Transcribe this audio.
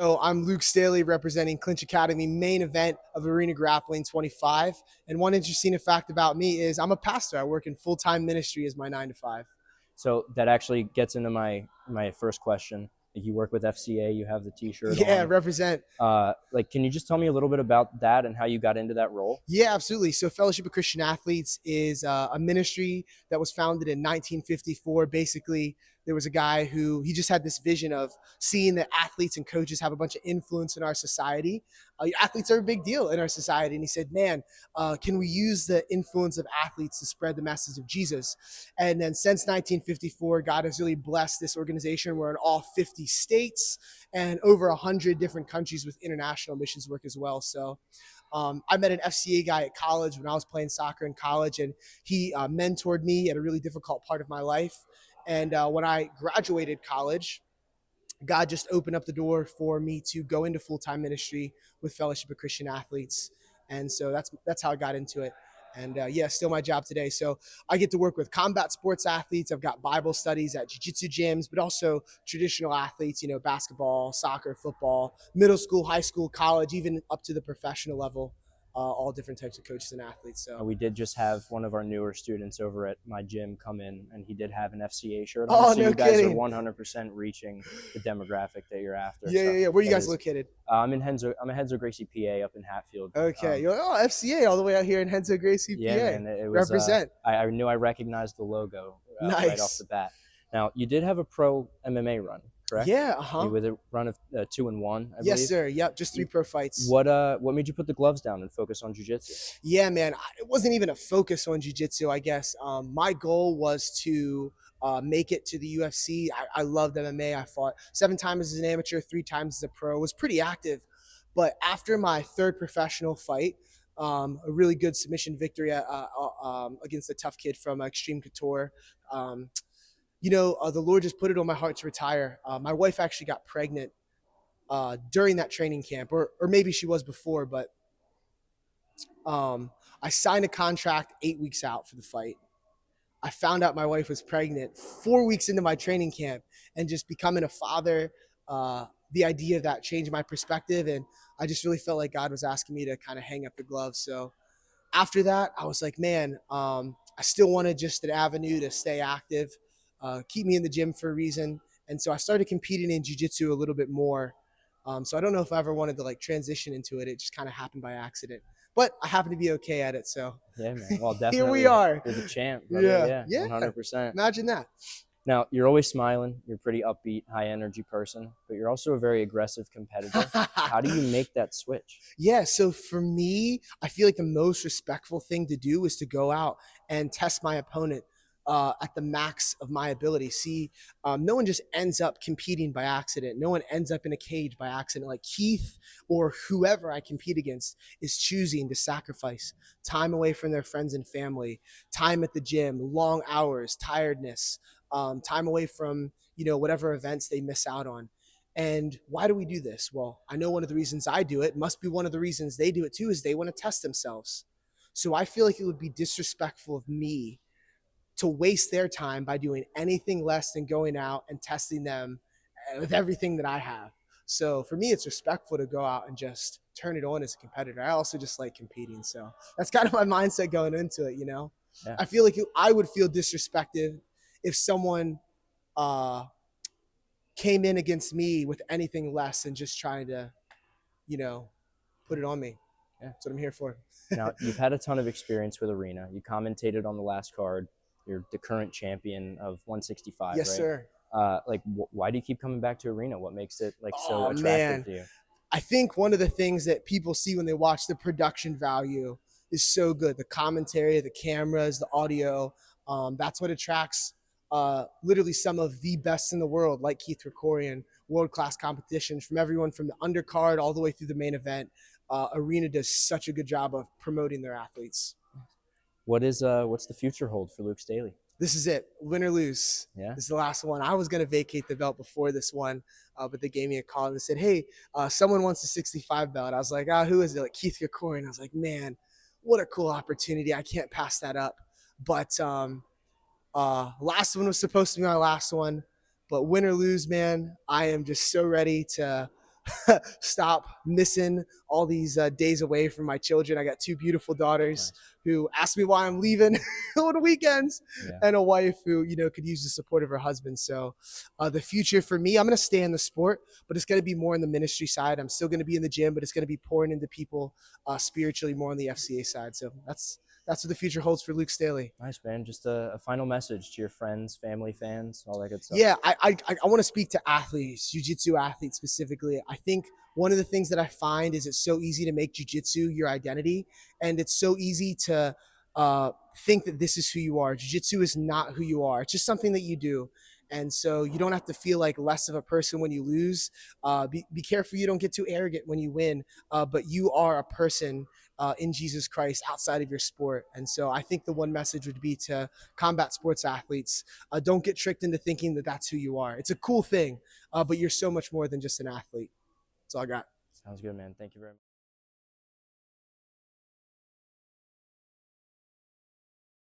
So I'm Luke Staley representing Clinch Academy main event of Arena Grappling 25. And one interesting fact about me is I'm a pastor. I work in full-time ministry as my 9 to 5. So that actually gets into my first question. You work with FCA, you have the T-shirt Yeah, on. represent. Can you just tell me a little bit about that and how you got into that role? Yeah, absolutely. So Fellowship of Christian Athletes is a ministry that was founded in 1954. Basically, there was a guy who he just had this vision of seeing that athletes and coaches have a bunch of influence in our society. Athletes are a big deal in our society. And he said, man, can we use the influence of athletes to spread the message of Jesus? And then since 1954, God has really blessed this organization. We're in all 50 states and over 100 different countries with international missions work as well. So I met an FCA guy at college when I was playing soccer in college, and he mentored me at a really difficult part of my life. And when I graduated college, God just opened up the door for me to go into full-time ministry with Fellowship of Christian Athletes. And so that's how I got into it. And yeah, still my job today. So I get to work with combat sports athletes. I've got Bible studies at jiu-jitsu gyms, but also traditional athletes, basketball, soccer, football, middle school, high school, college, even up to the professional level. All different types of coaches and athletes. So We did just have one of our newer students over at my gym come in, and he did have an FCA shirt on. Oh, so no you guys kidding. are 100% reaching the demographic that you're after. Yeah. Where are you guys located? I'm in Henzo Gracie, PA, up in Hatfield. Okay. FCA all the way out here in Henzo Gracie, PA. Yeah, man. It was, represent. I knew I recognized the logo Nice. right off the bat. Now, you did have a pro MMA run, correct? Yeah, With a run of 2-1, I Yes, believe. sir. Yep, just 3 pro fights. What made you put the gloves down and focus on jiu-jitsu? Yeah, man. It wasn't even a focus on jiu-jitsu, I guess. My goal was to make it to the UFC. I loved MMA. I fought 7 times as an amateur, 3 times as a pro. Was pretty active. But after my 3rd professional fight, a really good submission victory against a tough kid from Extreme Couture, the Lord just put it on my heart to retire. My wife actually got pregnant during that training camp, or maybe she was before, but I signed a contract 8 weeks out for the fight. I found out my wife was pregnant 4 weeks into my training camp, and just becoming a father, the idea of that changed my perspective. And I just really felt like God was asking me to kind of hang up the gloves. So after that, I was like, man, I still wanted just an avenue to stay active, keep me in the gym for a reason. And so I started competing in jiu-jitsu a little bit more. So I don't know if I ever wanted to transition into it. It just kind of happened by accident. But I happen to be okay at it, so. Yeah, man. Well, definitely. Here we are. You're the champ, brother. Yeah, 100%. Imagine that. Now, you're always smiling. You're a pretty upbeat, high-energy person, but you're also a very aggressive competitor. How do you make that switch? Yeah, so for me, I feel like the most respectful thing to do is to go out and test my opponent at the max of my ability. See, no one just ends up competing by accident. No one ends up in a cage by accident. Like Keith or whoever I compete against is choosing to sacrifice time away from their friends and family, time at the gym, long hours, tiredness, time away from, whatever events they miss out on. And why do we do this? Well, I know one of the reasons I do it must be one of the reasons they do it too, is they want to test themselves. So I feel like it would be disrespectful of me to waste their time by doing anything less than going out and testing them with everything that I have. So for me, it's respectful to go out and just turn it on as a competitor. I also just like competing. So that's kind of my mindset going into it, Yeah. I feel like I would feel disrespected if someone came in against me with anything less than just trying to, put it on me. Yeah, that's what I'm here for. Now, you've had a ton of experience with Arena. You commentated on the last card. You're the current champion of 165, yes, right? Sir. Why do you keep coming back to Arena? What makes it so attractive to you? I think one of the things that people see when they watch, the production value is so good. The commentary, the cameras, the audio, that's what attracts literally some of the best in the world, like Keith Krikorian, world-class competitions from everyone from the undercard all the way through the main event. Arena does such a good job of promoting their athletes. What's the future hold for Luke Staley? This is it. Win or lose. Yeah. This is the last one. I was going to vacate the belt before this one, but they gave me a call and they said, hey, someone wants a 65 belt. I was like, who is it? Like Keith Krikorian. I was like, man, what a cool opportunity. I can't pass that up. But last one was supposed to be my last one. But win or lose, man, I am just so ready to stop missing all these days away from my children. I got 2 beautiful daughters Nice. who ask me why I'm leaving on weekends, Yeah. and a wife who, could use the support of her husband. So the future for me, I'm going to stay in the sport, but it's going to be more in the ministry side. I'm still going to be in the gym, but it's going to be pouring into people spiritually more on the FCA side. So that's what the future holds for Luke Staley. Nice, man. Just a final message to your friends, family, fans, all that good stuff. Yeah, I want to speak to athletes, jiu-jitsu athletes specifically. I think one of the things that I find is it's so easy to make jiu-jitsu your identity, and it's so easy to think that this is who you are. Jiu-jitsu is not who you are. It's just something that you do. And so you don't have to feel like less of a person when you lose. Be careful you don't get too arrogant when you win, but you are a person in Jesus Christ outside of your sport. And so I think the one message would be to combat sports athletes. Don't get tricked into thinking that that's who you are. It's a cool thing, but you're so much more than just an athlete. That's all I got. Sounds good, man. Thank you very much.